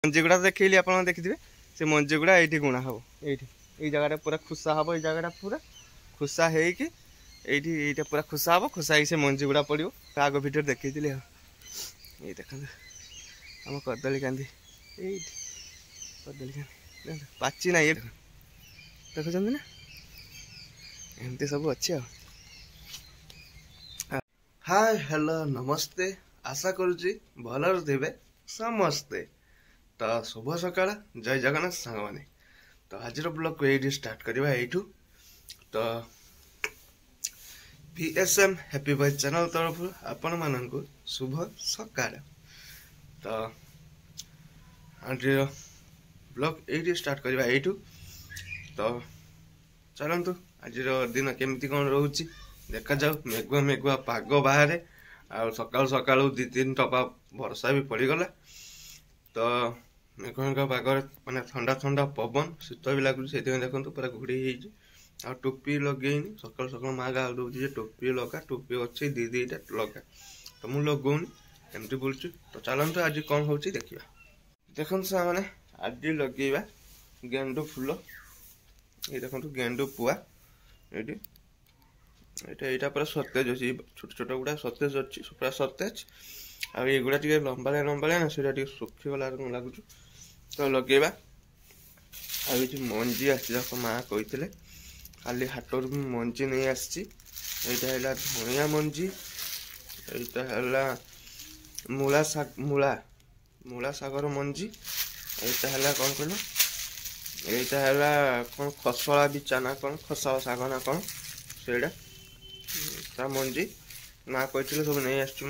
मंजी गुड़ा देखिए आप देखिए से मंजी गुड़ा ये गुणा हम ये जगह पूरा खुसा हम ये जगह पूरा खुसा होगी ये पूरा खुसा हम खुसा से मंजी गुड़ा पड़ो आग भिडियो देखी ये देखो आम कदली कांदी ये कदली कांदी पाची ना ये देखुं ना एमती सब अच्छे। हाय हेलो नमस्ते आशा करुच्ची भलर थे समस्ते। तो शुभ सकाळ जय जगन्नाथ सांग मैंने तो आज ब्लॉग को ये स्टार्ट करवा यू तो PSM हैप्पी बॉय चैनल तरफ आपण मानक शुभ सकाळ। तो आज ब्लॉग ये स्टार्ट करवा यू तो चलतु आज दिन केमती कौन रोचे देखा जाऊ मेघुआ मेघुआ पाग बाहर आ सकाल सकाल दी तीन टपा वर्षा भी पड़गला। तो मेघुआ मेघुआ पाग मैंने ठंडा ठंडा पवन शीत भी लगुच से देखो पूरा घोड़ी आ टोपी लगे सकाल सकाल माँ गाँव दूसरी टोपी लगा टोपी अच्छे दीटा लगा तो मुझे लगौनी एमती बोलूँ। तो चलते आज कौन हो देखा देखो सा मैंने आज लगेगा गेंडू फूल ये देखो गेंडू पुआ ये पूरा सतेज अच्छी छोट छोट गुड़ा सतेज अच्छी पूरा सतेज आ ये गुड़ा टे लंबालिया लंबालिया ना से सुखीगला लगुच। तो लगेगा आ मंजी आसी माँ कही खाली हाटर मंजी नहीं आसी यहाँ धनिया मंजी यहाँ मूला शाग मूला शागर मंजी यहाँ कौन कह यहाँ कौन खसला बिचा ना कौन खसा शाग ना कौन से मंजी माँ कही सब नहीं आसू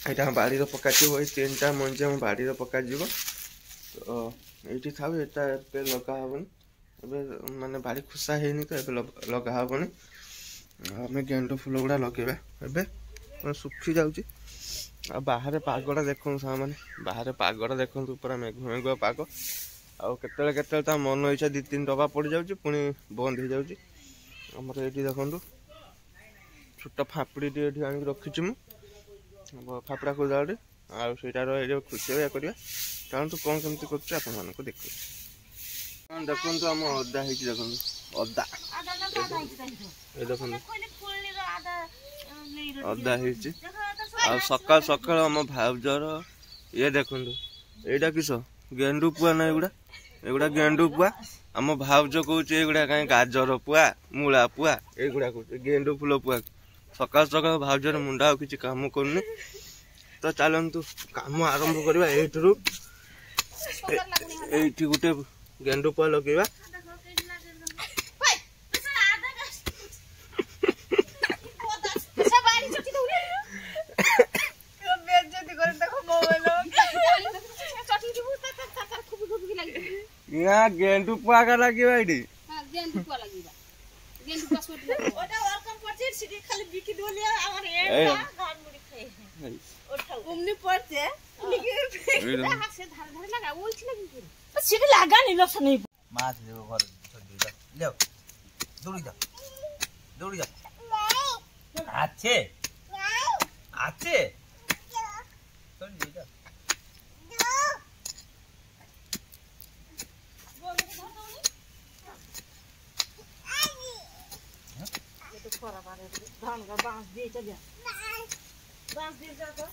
यहाँ बाड़ी पका तीन टा मंजी आम बाड़ी पका तो ये था ये लगा हेनी माने बाड़ी खुसा है तो ये लगा हेनी आम गेंडू फूल गुड़ा लगेगा एवं सुखी जाऊँगी आ बाहर पागटा देखो मैंने बाहर पागटा देखो पूरा मेघुआ मेघुआ पाग आते मन इच्छा दी तीन टपा पड़ जाऊँगी पुणी बंद हो जाऊँगी आमर ये देखो छोट फापड़ी ये रखी मुझे फापड़ा खोदाड़ी आटार खुशी या करवा चलते कौन कमी कर देख देखो आम अदा देखो अदा ये देखो अदा सकाल सकाल आम भाउजर ये देखो यहाँ किस गेंडू पुआ ना एगुड़ा गेंडू पुआ आम भाउज कौच एगुड़ा कहीं गाजर पुआ मूला पुआ एगुड़ा कौच गेंडू फूल पुआ सकाल सकाल भाउजर मुंडा आ किसी काम करनी। तो चलतु काम आरंभ करवा ये गोटे गेंडू पुआ लगेगा यहाँ गेंडू पुआ का लगे गेंडू पुआ लगेगा गेंडू पुआ छोटी लगेगा ओटा वेलकम करछी सिटी खाली बिकी दोलिया हमर एटा गान मुड़ी खाए ओटा उमनी पड़ते लेकिन हाथ से धार धार लगा बोलछ लगी तो सिटी लगा नहीं लक्ष नहीं माछ देबो घर छोड़ दे ले दौड़ी जा अच्छे अच्छे छोड़ दे जा धान का बांस दे चल जा बांस दे जा तो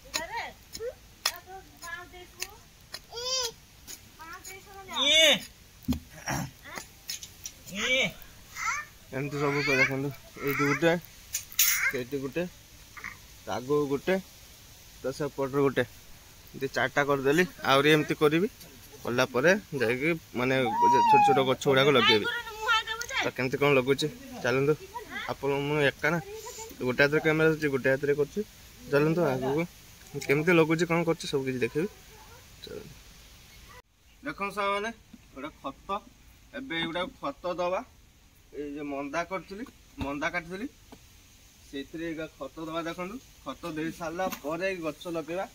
इधर है तो बांस देखो बांस देखो ये एमती सब को देखो ये गोटे सेठी गोटे आगो गोटे तो सेपट गोटे चार्टा करदेली आहरी एमती करी कलापर जा माने छोट छोट गछ गुड़ाक लगे तो केमती कौन लगुच चलतु आप एका ना गोटे हाथ कैमेरा अच्छे गोटे हाथ में कर चलतु आगे केमती लगुच कौन कर सब किसी देखे देख सा मैंने गोटे खत एवं गोटे खत दवा ये मंदा करी मंदा काटी से खत दवा देखो खत दे सारा गच लगेगा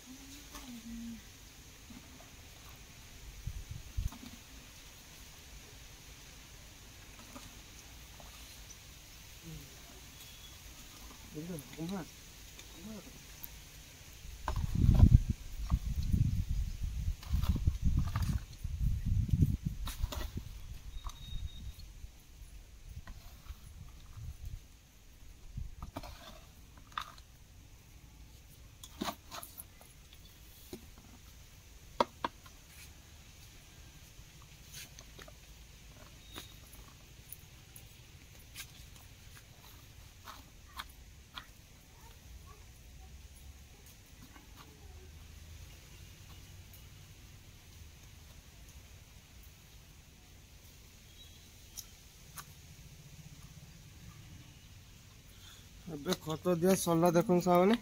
ଏବେ ଖତ ଦିଆ ସରିଲା ଦେଖନ୍ତୁ ସାଙ୍ଗମାନେ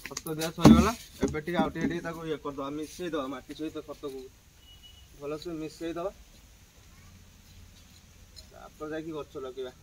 ଖତ ଦିଆ ସରିଗଲା। ଏବେ ଟିକେ ଆଉ ଟିକେ ତାକୁ ଇଏ କରିଦେବା ମିଶେଇଦେବା ମାଟି ସହିତ ଖତକୁ ଭଲସେ ମିଶେଇଦେବା ତାପରେ ଯାଇକି ଗଛ ଲଗେଇବା।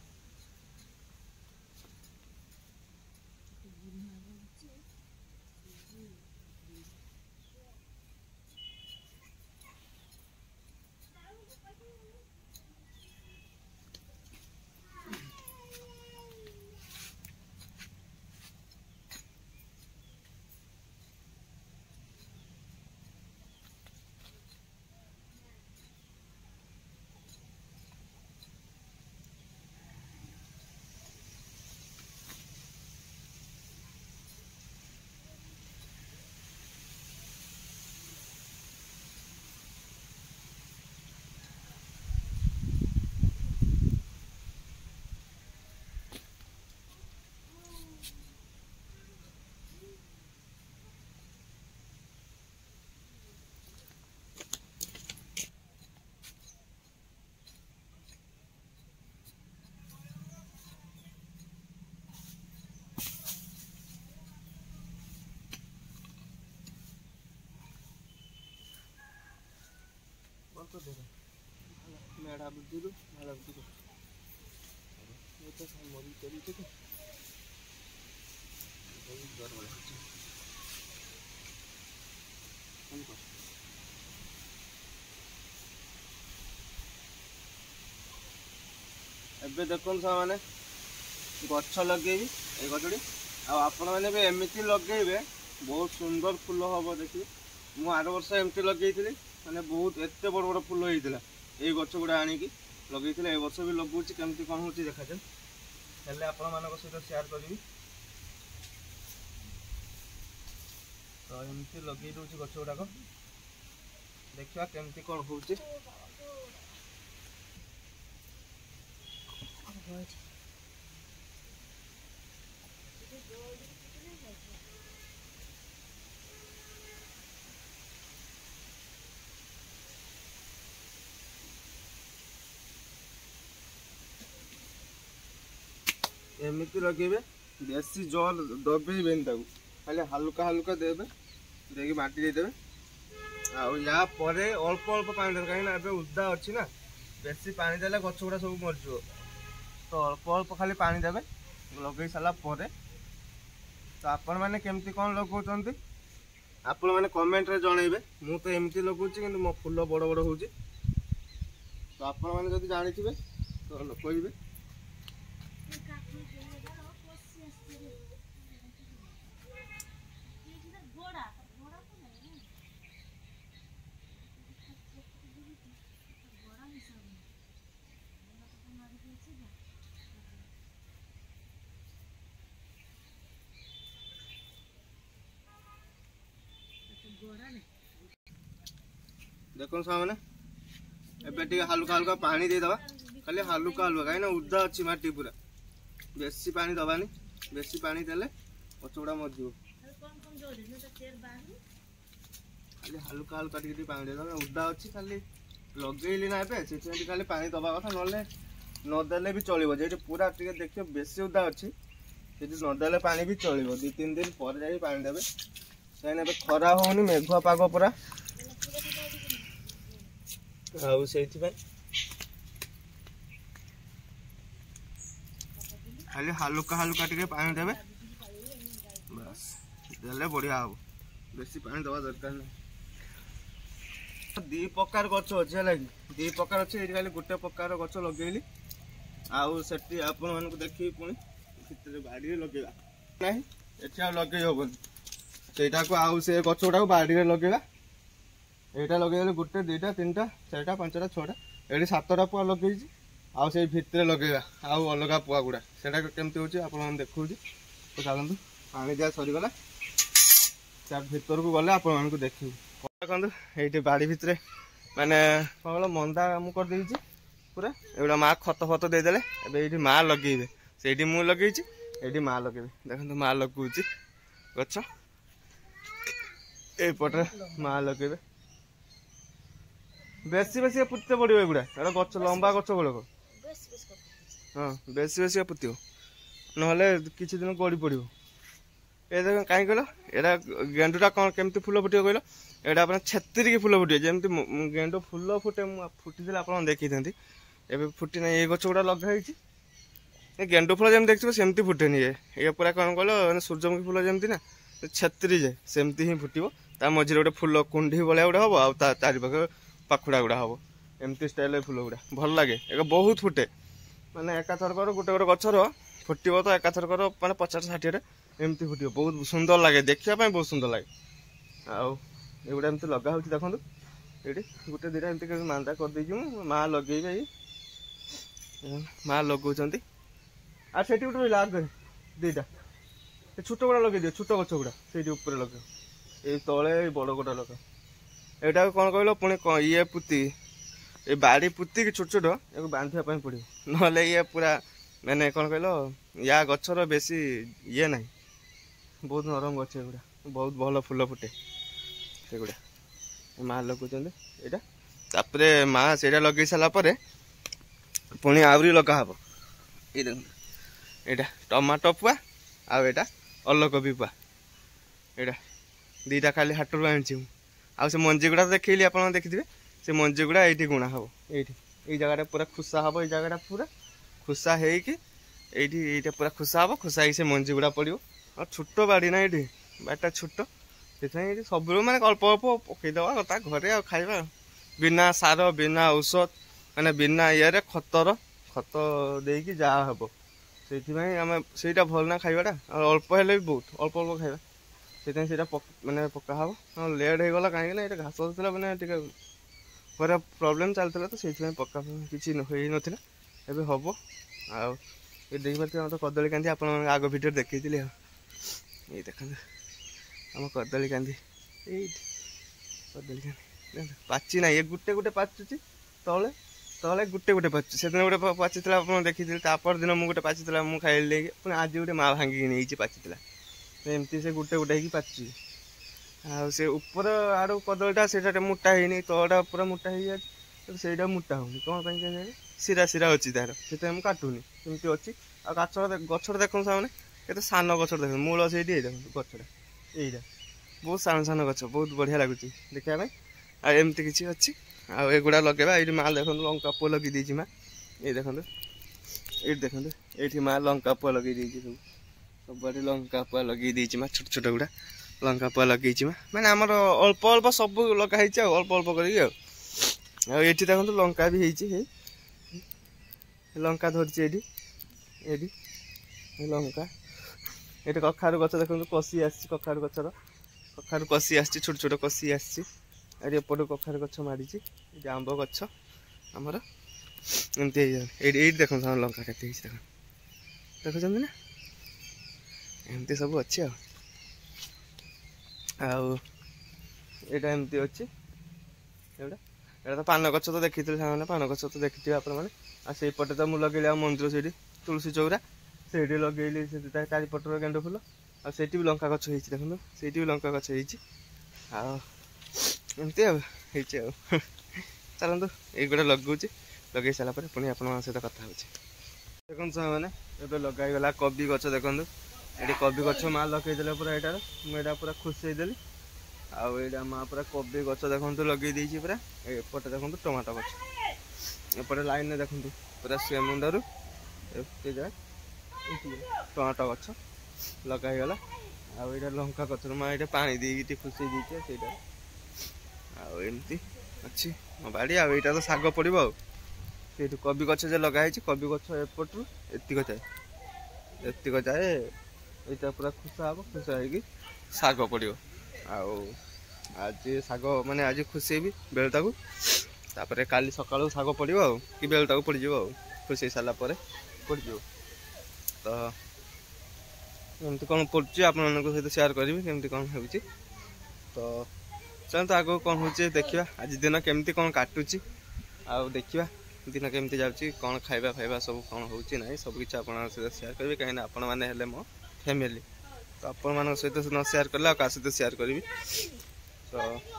मेढ़ा बुद्धू भाड़ा बुद्धू तो मरी चली थे एबे देखो मैंने गछ लगे गछड़ी आपण मैंने भी एमती लगे बहुत सुंदर फूल हम देखिए मु आर वर्ष एमती लगे मैंने बहुत एत बड़ बड़ फूल होता ये गछ गुड़ा आणिकी लगे ए वर्ष भी लगुच केमती कौन हो देखा हेल्ले आपण मान सहित शेयर करी तो एमती लगे दूसरी गछ गुड़ाक देखा केमती कौन हो एमती लगे बेसी जोर दबे खाली हल्का हल्का देवे देखिए माटी देदेवे या अल्प अल्प पानी दे कहीं उदा अच्छी ना बेसी पानी देले गछ गुड़ा सब मरज तो अल्प अल्प खाली पानी देवे लगे सारा तो आपण मैंने केमती कौन लगाउछंती आपण मैंने कमेंट रे जणेबे मु तो एमती लगाउछि किंतु मो फूल बड़ बड़ होउछि तो आपण मैंने जदि जानिथिबे तो कहिबे। देखो सामने एबे हल्का हल्का पानी देदबा खाली हल्का हल्का कहीं उदा अच्छी माटी पूरा बेसी पानी दबानी बेसी पानी देले गछगुड़ा मरजिव खाली हल्का हल्का टिके पानी देदबा उदा अच्छी खाली लगेली ना एबे खाली पानी दबा कथा नदेले भी चलिबो जे पूरा टिके देखियो बेसी उदा अच्छी सेठी नदेले पानी भी चलिबो 2-3 दिन पर जाई पानी देबे कहीं खरा होनी मेघुआ पाग पूरा खाली हल्का हल्का टिके पानी देवे बस देले बढ़िया हम बेसी पानी दवा दरकार नहीं। दी प्रकार गछ अच्छे है दी प्रकार अच्छे ये खाली गोटे प्रकार गछ लगेली आठी आपण मान देखी पुणी भितर बाड़ी लगेगा नहीं ये लगे हेनी सेटा को आउ से गछ गुड़ा बाड़ी लगेगा यहाँ लगे गोटे 2टा 3टा 4टा 5टा 6टा ये 7टा पुआ लगे आउ से भितर लगेगा आउ अलग पुआ गुड़ा से केमती हो देखा तो चलते पानी दिया सरीगला भितर को गले आपण देखिए देखते ये बाड़ी भितर माने कौन मंदा मुझे कर पूरा एगुड़ा माँ खत फत देदेले ये माँ लगे से मुझे लगे ये माँ लगे देखते माँ लगुच गच यपटे माँ लगे बेसी बेसी पुतते पड़ो एगुड़ा गच लंबा गच गुड़ाक हाँ बेसी बेसी पुतिव নহলে କିଛି ଦିନ ଗଳି ପଡ଼ିବ। ଏ ଦେଖ କାହିଁ କହିଲ ଏଇଟା ଗେଣ୍ଡୁଟା କ'ଣ କେମିତି ଫୁଲ ଫୁଟିବ କହିଲ, ଏଇଟା ଆପଣ ଛେତିରିକି ଫୁଲ ଫୁଟିବ। ଯେମିତି ଗେଣ୍ଡୁ ଫୁଲ ଫୁଟେ, ମୁଁ ଫୁଟିଥିଲେ ଆପଣ ଦେଖିଥାନ୍ତି, ଏବେ ଫୁଟି ନାହିଁ। ଏଇ ଗଛ ଗୁଡ଼ା ଲଗା ହେଇଛି, ଏ ଗେଣ୍ଡୁ ଫୁଲ ଯେମିତି ଦେଖିଥିବ ସେମିତି ଫୁଟେନି। ଇଏ ପୁରା କ'ଣ କହିଲ ମାନେ ସୂର୍ଯ୍ୟମୁଖୀ ଫୁଲ ଯେମିତି ନା ଛେତିରି ଯାଏ ସେମିତି ହିଁ ଫୁଟିବ। ତା ମଝିରେ ଗୋଟେ ଫୁଲ କୁଣ୍ଡି ଭଳିଆ ଗୁଡ଼ା ହବ, ଆଉ ତା ଚାରିପାଖ ପାଖୁଡ଼ା ଗୁଡ଼ା ହବ। ଏମିତି ଷ୍ଟାଇଲ୍ର ଫୁଲ ଗୁଡ଼ା ଭଲ ଲାଗେ। ଏବେ ବହୁତ ଫୁଟେ, ମାନେ ଏକାଥରକର ଗୋଟେ ଗୋଟେ ଗଛର ଫୁଟିବ ତ ଏକାଥରକର ମାନେ 50-60ରେ ଏମିତି ଫୁଟିବ। ବହୁତ ସୁନ୍ଦର ଲାଗେ, ଦେଖିବା ପାଇଁ ବହୁତ ସୁନ୍ଦର ଲାଗେ। ଆଉ ଏଗୁଡ଼ା ଏମିତି ଲଗା ହେଉଛି ଦେଖନ୍ତୁ। ଏଇଠି ଗୋଟେ ଦୁଇଟା ଏମିତି କେମିତି ମାନ୍ଦା କରିଦେଇଛି ମୁଁ, ମା ଲଗେଇବେ, ମା ଲଗାଉଛନ୍ତି। ଆଉ ସେଠି ଗୋଟେ ରହିଲା ଆଗରେ ଦୁଇଟା, ସେ ଛୋଟ ଗୁଡ଼ା ଲଗେଇଦିଅ, ଛୋଟ ଗଛ ଗୁଡ଼ା ସେଇଠି ଉପରେ ଲଗାଅ, ଏଇ ତଳେ ଏଇ ବଡ଼ ଗୋଟା ଲଗାଅ। ଏଇଟାକୁ କ'ଣ କହିଲ ପୁଣି ଇଏ ପୁତି, ଏ ବାଡ଼ି ପୁତିକି ଛୋଟ ଛୋଟ ଏକୁ ବାନ୍ଧିବା ପାଇଁ ପଡ଼ିବ, ନହେଲେ ଇଏ ପୁରା ମାନେ କ'ଣ କହିଲ ୟା ଗଛର ବେଶୀ ଇଏ ନାହିଁ, ବହୁତ ନରମ ଗଛ ଏଗୁଡ଼ା, ବହୁତ ଭଲ ଫୁଲ ଫୁଟେ ସେଗୁଡ଼ା। ମା ଲଗାଉଛନ୍ତି ଏଇଟା, ତାପରେ ମା ସେଇଟା ଲଗେଇ ସାରିଲା ପରେ ପୁଣି ଆହୁରି ଲଗା ହବ। ଏଇ ଦେଖନ୍ତୁ ଏଇଟା ଟମାଟୋ ପୁଆ, ଆଉ ଏଇଟା ଅଲକୋବି ପୁଆ, ଏଇଟା ଦୁଇଟା ଖାଲି ହାଟରୁ ଆଣିଛି ମୁଁ। ଆଉ ସେ ମଞ୍ଜି ଗୁଡ଼ା ଦେଖେଇଲି, ଆପଣ ଦେଖିଥିବେ, ସେ ମଞ୍ଜି ଗୁଡ଼ା ଏଇଠି ଗୁଣା ହବ। ଏଇଠି ଏଇ ଜାଗାଟା ପୁରା ଖୁସା ହବ, ଏଇ ଜାଗାଟା ପୁରା ଖୁସା ହେଇକି ଏଇଠି ଏଇଟା ପୁରା ଖୁସା ହବ, ଖୁସା ହେଇକି ସେ ମଞ୍ଜି ଗୁଡ଼ା ପଡ଼ିବ। ଆଉ ଛୋଟ ବାଡ଼ି ନା ଏଇଠି, ବାଡ଼ିଟା ଛୋଟ, ସେଥିପାଇଁ ଏଇଠି ସବୁ ମାନେ ଅଳ୍ପ ଅଳ୍ପ ପକେଇଦେବା କଥା ଘରେ ଆଉ ଖାଇବା, ବିନା ସାର ବିନା ଔଷଧ, ମାନେ ବିନା ଇଏରେ ଖତ ଦେଇକି ଯାହା ହବ। ସେଇଥିପାଇଁ ଆମେ ସେଇଟା ଭଲ ନା ଖାଇବାଟା, ଆଉ ଅଳ୍ପ ହେଲେ ବି ବହୁତ ଅଳ୍ପ ଅଳ୍ପ ଖାଇବା। ସେଥିପାଇଁ ସେଇଟା ମାନେ ପକା ହବ। ଲେଟ୍ ହେଇଗଲା କାହିଁକି ନା ଏଇଟା ଘାସ ଥିଲା, ମାନେ ଟିକେ ଘରେ ପ୍ରୋବ୍ଲେମ୍ ଚାଲିଥିଲା, ତ ସେଇଥିପାଇଁ ପକା କିଛି ହେଇନଥିଲା, ଏବେ ହବ। ଆଉ ଏ ଦେଖିପାରୁଥିବେ ଆମର କଦଳୀ କାନ୍ଦି, ଆପଣଙ୍କ ଆଗ ଭିଡ଼ିଓରେ ଦେଖେଇଥିଲି। ଆଉ ଏଇ ଦେଖନ୍ତୁ ଆମ କଦଳୀ କାନ୍ଦି, ଏଇଠି କଦଳୀ କାନ୍ଦି ପାଚି ନାହିଁ, ଏ ଗୋଟେ ଗୋଟେ ପାଚୁଛି, ତଳେ ତଳେ ଗୋଟେ ଗୋଟେ ପାଚୁଛି। ସେଦିନ ଗୋଟେ ପାଚିଥିଲା ଆପଣ ଦେଖିଥିଲେ, ତା ପରଦିନ ମୁଁ ଗୋଟେ ପାଚିଥିଲା ମୁଁ ଖାଇଲି ଦେଇକି, ପୁଣି ଆଜି ଗୋଟେ ମା ଭାଙ୍ଗିକି ନେଇଛି ପାଚିଥିଲା। ଏମିତି ସେ ଗୋଟେ ଗୋଟେ ହେଇକି ପାଚୁଛି। ଆଉ ସେ ଉପର ଆଡ଼ୁ କଦଳୀଟା ସେଇଟା ମୋଟା ହେଇନି, ତଳଟା ପୁରା ମୋଟା ହେଇଯାଉଛି, ସେଇଟା ମୋଟା ହଉନି କ'ଣ ପାଇଁ କେଜାଣି, ଶିରା ଶିରା ଅଛି ତାର, ସେଥିପାଇଁ ମୁଁ କାଟୁନି, ସେମିତି ଅଛି। ଆଉ ଗଛଟା ଦେଖନ୍ତୁ ସାମନେ କେତେ ସାନ ଗଛଟା ଦେଖନ୍ତୁ, ମୂଳ ସେଇଠି, ଏଇ ଦେଖନ୍ତୁ ଗଛଟା ଏଇଟା ବହୁତ ସାନ ସାନ ଗଛ, ବହୁତ ବଢ଼ିଆ ଲାଗୁଛି ଦେଖିବା ପାଇଁ। ଆଉ ଏମିତି କିଛି ଅଛି। ଆଉ ଏଗୁଡ଼ା ଲଗେଇବା। ଏଇଠି ମା ଦେଖନ୍ତୁ ଲଙ୍କା ପୁଅ ଲଗେଇ ଦେଇଛି ମା, ଏଇ ଦେଖନ୍ତୁ, ଏଇଠି ଦେଖନ୍ତୁ, ଏଇଠି ମା ଲଙ୍କା ପୁଆ ଲଗେଇ ଦେଇଛି, ସବୁଆଡ଼େ ଲଙ୍କା ପୁଆ ଲଗେଇ ଦେଇଛି ମା, ଛୋଟ ଛୋଟ ଗୁଡ଼ା ଲଙ୍କା ପୁଆ ଲଗେଇଛି ମା। ମାନେ ଆମର ଅଳ୍ପ ଅଳ୍ପ ସବୁ ଲଗା ହେଇଛି, ଆଉ ଅଳ୍ପ ଅଳ୍ପ କରିକି। ଆଉ ଏଇଠି ଦେଖନ୍ତୁ ଲଙ୍କା ବି ହେଇଛି, ହେଇ ଲଙ୍କା ଧରିଛି ଏଇଠି, ଏଇଠି ଲଙ୍କା। ଏଇଠି କଖାରୁ ଗଛ ଦେଖନ୍ତୁ କଷି ଆସିଛି, କଖାରୁ କଷି ଆସିଛି, ଛୋଟ ଛୋଟ କଷି ଆସିଛି। ଏଠି ଏପଟୁ କଖାରୁ ଗଛ ମାଡ଼ିଛି, ଏଠି ଆମ୍ବ ଗଛ ଆମର ଏମିତି ହେଇଯାଉଛି। ଏଇଠି ଦେଖନ୍ତୁ ଆମର ଲଙ୍କା କେତେ ହେଇଛି, ଦେଖୁଛନ୍ତି ନା, ଏମିତି ସବୁ ଅଛି। ଆଉ ଏଇଟା ଏମିତି ଅଛି। ଏଇଟା ତ ପାନ ଗଛ ତ ଦେଖିଥିଲେ ସାଙ୍ଗମାନେ, ପାନ ଗଛ ତ ଦେଖିଥିବେ ଆପଣମାନେ। ଆଉ ସେଇପଟେ ତ ମୁଁ ଲଗେଇଲି ଆଉ ମନ୍ଦିର ସେଇଠି ତୁଳସୀ ଚଉରା, ସେଇଠି ଲଗେଇଲି ସେ ଚାରିପଟର ଗେଣ୍ଡୁ ଫୁଲ। ଆଉ ସେଇଠି ବି ଲଙ୍କା ଗଛ ହେଇଛି ଦେଖନ୍ତୁ, ସେଇଠି ବି ଲଙ୍କା ଗଛ ହେଇଛି। ଆଉ ଏମିତି ଆଉ ହେଇଛି। ଆଉ ଚାଲନ୍ତୁ ଏଇଗୁଡ଼ା ଲଗାଉଛି, ଲଗେଇ ସାରିଲା ପରେ ପୁଣି ଆପଣଙ୍କ ସହିତ କଥା ହେଉଛି। ଦେଖନ୍ତୁ ସାଙ୍ଗମାନେ ଏବେ ଲଗା ହେଇଗଲା କୋବି ଗଛ, ଦେଖନ୍ତୁ ଏଠି କୋବି ଗଛ ମା ଲଗେଇଦେଲେ ପୁରା, ଏଇଟାର ମୁଁ ଏଇଟା ପୁରା ଖୁସି ହେଇଦେଲି। ଆଉ ଏଇଟା ମା ପୁରା କୋବି ଗଛ ଦେଖନ୍ତୁ ଲଗେଇ ଦେଇଛି ପୁରା। ଏପଟେ ଦେଖନ୍ତୁ ଟମାଟୋ ଗଛ, ଏପଟେ ଲାଇନରେ ଦେଖନ୍ତୁ ପୁରା ସେ ମୁଣ୍ଡରୁ ଏତେ ଯାଏ ଟମାଟୋ ଗଛ ଲଗା ହେଇଗଲା। ଆଉ ଏଇଟା ଲଙ୍କା ଗଛରୁ ମା ଏଇଟା ପାଣି ଦେଇକି ଟିକେ ଖୁସି ଦେଇଛି ସେଇଟା। ଆଉ ଏମିତି ଅଛି ମୋ ବାଡ଼ି। ଆଉ ଏଇଟା ତ ଶାଗ ପଡ଼ିବ। ଆଉ ସେଇଠୁ କୋବି ଗଛ ଯେ ଲଗା ହେଇଛି, କୋବି ଗଛ ଏପଟରୁ ଏତିକ ଯାଏ ଏଇଟା ପୁରା ଖୁସା ହବ, ଖୁସା ହେଇକି ଶାଗ ପଡ଼ିବ। ଆଉ ଆଜି ଶାଗ ମାନେ ଆଜି ଖୁସେଇବି ବେଳଟାକୁ, ତାପରେ କାଲି ସକାଳୁ ଶାଗ ପଡ଼ିବ, ଆଉ କି ବେଳଟାକୁ ପଡ଼ିଯିବ, ଆଉ ଖୁସେଇ ସାରିଲା ପରେ ପଡ଼ିଯିବ। ତ ଏମିତି କ'ଣ ପଡ଼ୁଛି ଆପଣମାନଙ୍କ ସହିତ ସେୟାର କରିବି, କେମିତି କ'ଣ ହେଉଛି। ତ ଚାଲନ୍ତୁ ଆଗକୁ କ'ଣ ହେଉଛି ଦେଖିବା, ଆଜି ଦିନ କେମିତି କ'ଣ କାଟୁଛି, ଆଉ ଦେଖିବା ଦିନ କେମିତି ଯାଉଛି, କ'ଣ ଖାଇବା ଫାଇବା ସବୁ କ'ଣ ହେଉଛି ନାହିଁ, ସବୁକିଛି ଆପଣଙ୍କ ସହିତ ସେୟାର କରିବି। କାହିଁକିନା ଆପଣମାନେ ହେଲେ ମୋ ଫ୍ୟାମିଲି, ତ ଆପଣମାନଙ୍କ ସହିତ ନ ସେୟାର କଲେ ଆଉ କାହା ସହିତ ସେୟାର କରିବି। ତ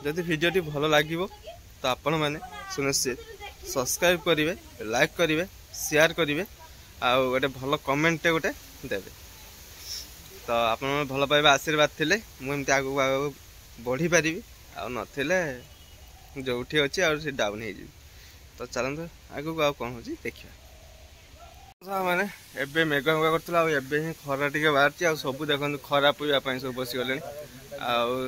ଯଦି ଭିଡ଼ିଓଟି ଭଲ ଲାଗିବ ତ ଆପଣମାନେ ସୁନିଶ୍ଚିତ ସବସ୍କ୍ରାଇବ୍ କରିବେ, ଲାଇକ୍ କରିବେ, ସେୟାର କରିବେ, ଆଉ ଗୋଟେ ଭଲ କମେଣ୍ଟଟେ ଗୋଟେ देवे। तो आपण भल पाइबा आशीर्वाद थिले मुझे आगू आगू बढ़ी पारि आ नथिले जोठी अच्छी आ डाउन हो। तो चलते आगू आ कौन हो देखिए मैंने एबे मेघ मेघ कर ही खरा टे बाहर आ सब देखते खरा पुआपाई सब बस गले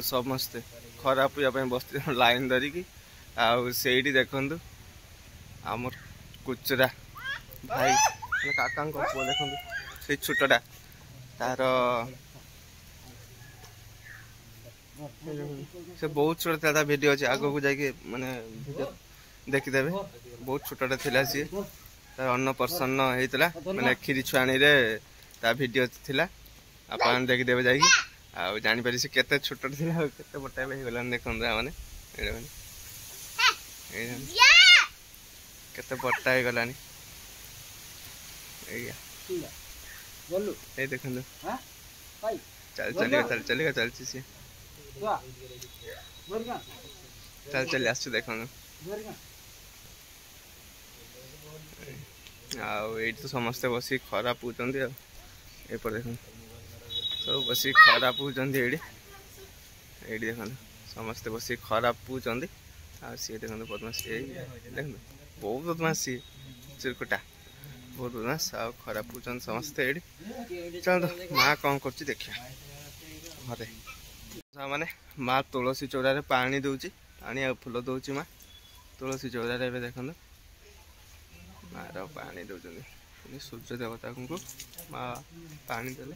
समस्ते खरा पुआपाई बस लाइन धरिकी आईटी देखु आम कुचरा भाई काका पुआ देखो से छोटा तार से बहुत छोटा था भिड अच्छे आग को जाके माने देखीदे बहुत छोटा था सी तार अन्नप्रसन्न होता मैंने क्षीरी छुआणी ता भिड था आप देखीदे जाकि जापर से केते छोटा था केते बटा होगा देखते मैंने केते बटा हो गलानी देखो चल चलेगा चलती सी चल चल आस देख तो समस्ते बस खरा पुचंत एपर देख सब बस खरा पुचंत ये देख समस्ते बस खरा पुचंत सी देख बदमाश देख बहुत बदमाश सी चिरकुटा बहुत बदमाश आ खरा पुचंत समस्ते ये चल तो माँ कौन कर देखिए घरे माने माँ तुलसी चौरारे पानी दौची पानी आ फूल दौची माँ तुलसी चौरारे देखो मार पानी दौरान सूर्य देवता को माँ पानी देले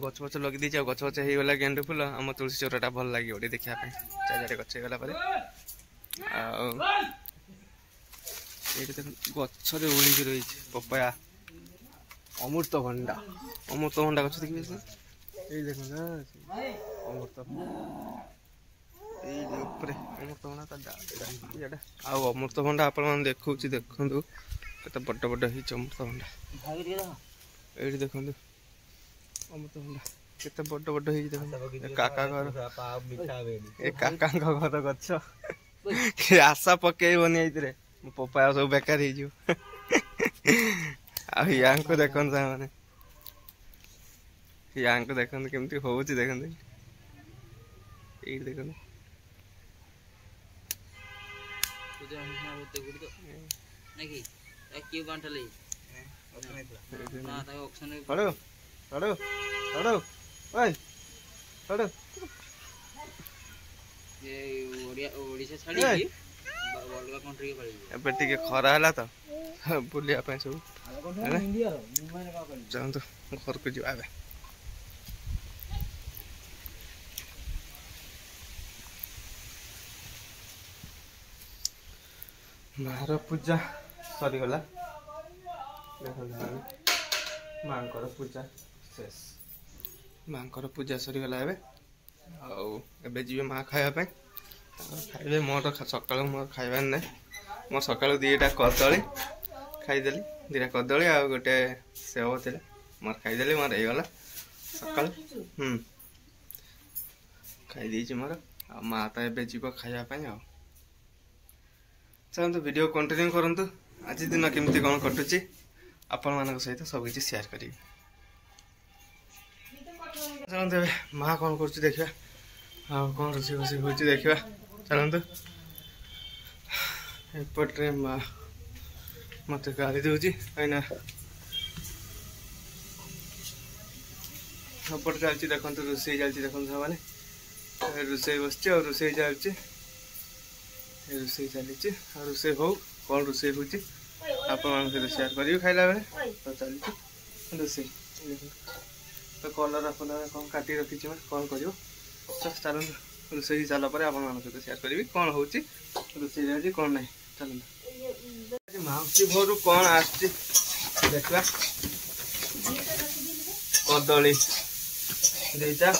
गच गच लगे दी गच गच हो गला गेंडु फूल आम तुलसी चौराटा भल लगे देखा चारिटे गच गला गचरे उड़ी रही पपाया अमृतभंडा गच देखिए ये देख अमृतभंडा अमृतभंडा आप देखो देखु के बड़ बड़ अमृतभंडा ये देखो अमृतभंडा के बड़ बड़ काका घर काका घर गच आशा पकईबनी ये पपाया सब बेकार हो देख मैंने यहाँ को देखते केमती हो देखते ये देखते खरा है तो बुलिया सब चलते घर को जा मार पूजा सरीगला माँ पूजा शेष माँ पूजा सरीगला एवं जी माँ खायापी खाइबे मोर सका मोर खाइबार ना मोर सका दीटा कदली खाईदेली दीटा कदली आ गोटे सेव थे मोर खाईदेली मोर होगला सका खाई मोर आ माँ तो एवं जीव खायापी आ चलते वीडियो कंटिन्यू करंतु आज दिन केमती कौन कटुची आपण मान सहित सब किसी शेयर करी चलते माँ कौन कर देखा कौन रोसे रोसे हो देखा चलते एपटे माँ मत गाली दूची कहीं सपट चलती देखो रोसे चलती देखो मैंने रोसे बस रोसे चलती रोसे चली रोसे हो कौन रोसे हो सहित शेयर कर खाइला बेले तो चली रोसे तो कलर फलर कौन काटी रखी कौन कर चल रोसे सारा सहित शेयर करी कौन हो रोसे कौन ना चलते माउसी घर कौन देखा कदली दीटा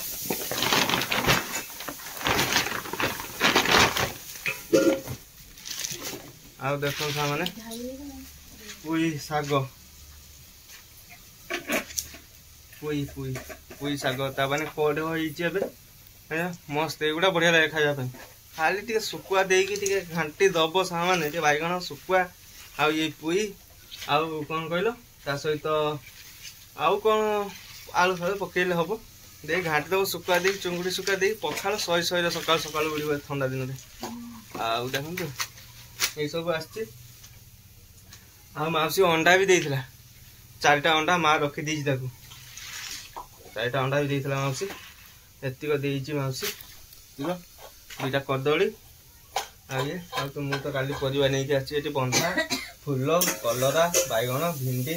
आ देख मैंने पुई शाग पुई पुई पुई शाग मैंने कड़े हो मस्त एगुड़ा बढ़िया लगे खायापी खाली टे शुकुआ देकी घाटी दब सा मैंने बैगण शुकुआ आ ये पुई आउ कौन कहल ता सहित आउ कौन आलू फालू पकेले हम दे घाटी दब शुखा दे चुंगुड़ी शुखा दे पखाड़ शहे शहे सकाल सकाल उड़ा ठंडा दिन में आउ देखो ये सब आसी अंडा भी देता 4टा अंडा माँ रखी ताकू 4टा अंडा भी देता माउसी एतिक देती माउसी 2टा कदली आगे तो मुझे तो काली परिवा नहीं आसी बंधा फूल कलरा बैगण भिंडी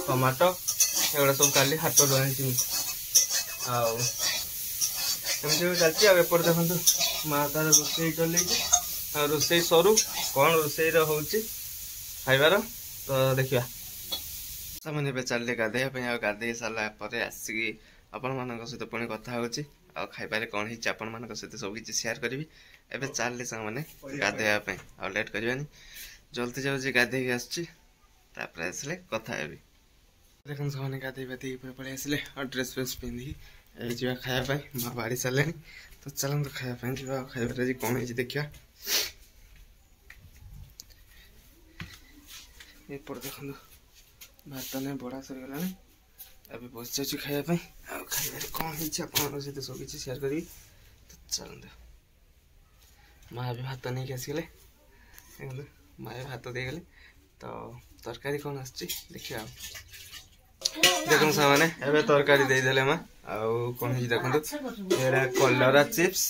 टमाटो एगुड़ा सब काली हाट आनी आमती चलती आपर देखो माँ तार रोसे चल रोसे सरू कौन रोसे खाइबार तो देखा मैंने चलिए गाधे गाधे सारापर आसिक आपण मान सहित पुणी कथा हो खाइबार कौन होपन सहित सब किसी सेयार करी एबे चलले मैंने गाधेवाई आ लेट करवानी जल्दी जाऊँगी गाधे आसले आसले कथा हेबी देख मैंने गाधे बाधे पलि आसले और ड्रेस फ्रेस पिंधिकी जा खायापी माँ बाड़ी सारे तो चलते खायापी जा खाइबार आज कौन है देखा एपट देखो भात नहीं बड़ा सरीगला अभी बस जाऊँ खायापी खाइबार कौन है सहित सब किसी सेयार करी तो चलते माँ भी भात नहीं आसगले माँ भात देगले तो तरकारी कौन आस देखिए देखो सामने एवं तरकारी देदेले माँ आउ कौन है देखो ये कलरा चिप्स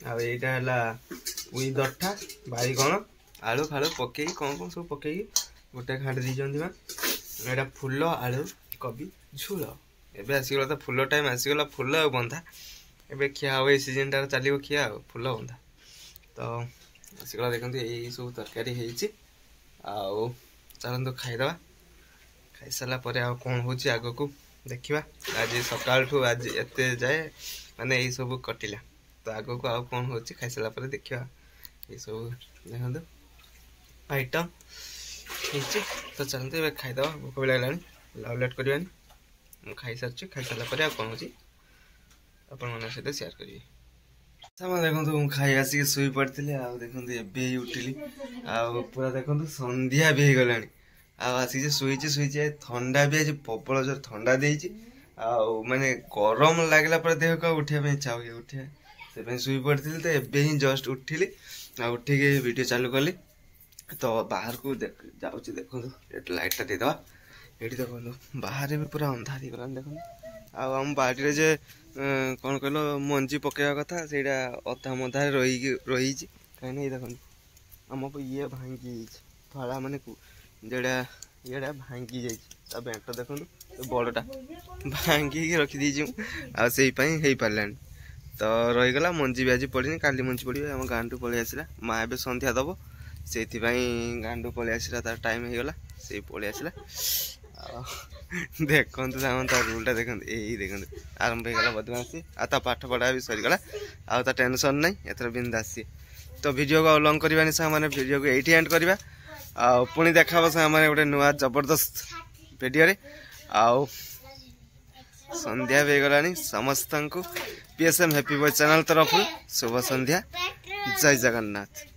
आईटा उई दठा बैगण आलू फालू पकई कौन कौन सब पकई गोटे घाटी दीजिए माँ यहाँ फूल आलू कोबी झोल एवं आसगला तो फूल टाइम आसगला फूल आ बंधा एवं खिया हम ये सीजन टार चलो खिया फूल बंधा तो आसगला देखते यही सब तरकारी हो चलते खाईदे खाई सारा कौन हो आग को देखा आज सकाल आज एत जाए माने यही सब कटिला तो आग को आउ कौन हो खाई सारा देखा ये सब देखो आइटम तो चलते खाईदे भोक भी लगे लेट करवानी खाई सारी खाई सारा कौन हो आपण सहित सेयार करी देखो मुझे खाई आसिक शुई पड़ी देखो ए उठिली पूरा देखो संध्या भी हो गला आसिक शुईचे शुईचे ठंडा भी आज प्रबल जोर ठंडा देती माने गरम लगला देह को उठा इच्छा हो उठा से शुई पड़ी तो एबे ही जस्ट उठिली उठिक वीडियो चालू कली तो बाहर को जाऊँ देखो लाइटा देदेवा ये देखो बाहर भी पूरा अंधार हो गला देखो आम बाड़ी जे कौन कहल मंजी पकड़ा कथा से अधा मधा रही कहीं देखो आम ये भांगी फला माने जोड़ा ये भांगी जा बेंट देखो बड़टा भांगी रखीदी आई पारा तो रहीगला मंजी भी आज पड़ी काली मंजी पड़ी आम गाँ टू पलि आसला माँ ए संध्या दब से गाँ टू पलि आसला तार टाइम होगला से पलि आसला देखो तार रूलटा देखो यही देखो आरंभ होगा बदमाशी आ पाठ पढ़ा भी सरीगला आ टेंशन नहीं एथर बिंदासी तो वीडियो को लंग करवानी सा मैंने वीडियो को यही एंड करवा पुणी देखा सा मैंने गोटे नुआ जबरदस्त वीडियो रे आउ संध्या भी गलानी समस्त को पीएसएम हैप्पी बॉय चैनल तरफ शुभ संध्या जय जगन्नाथ।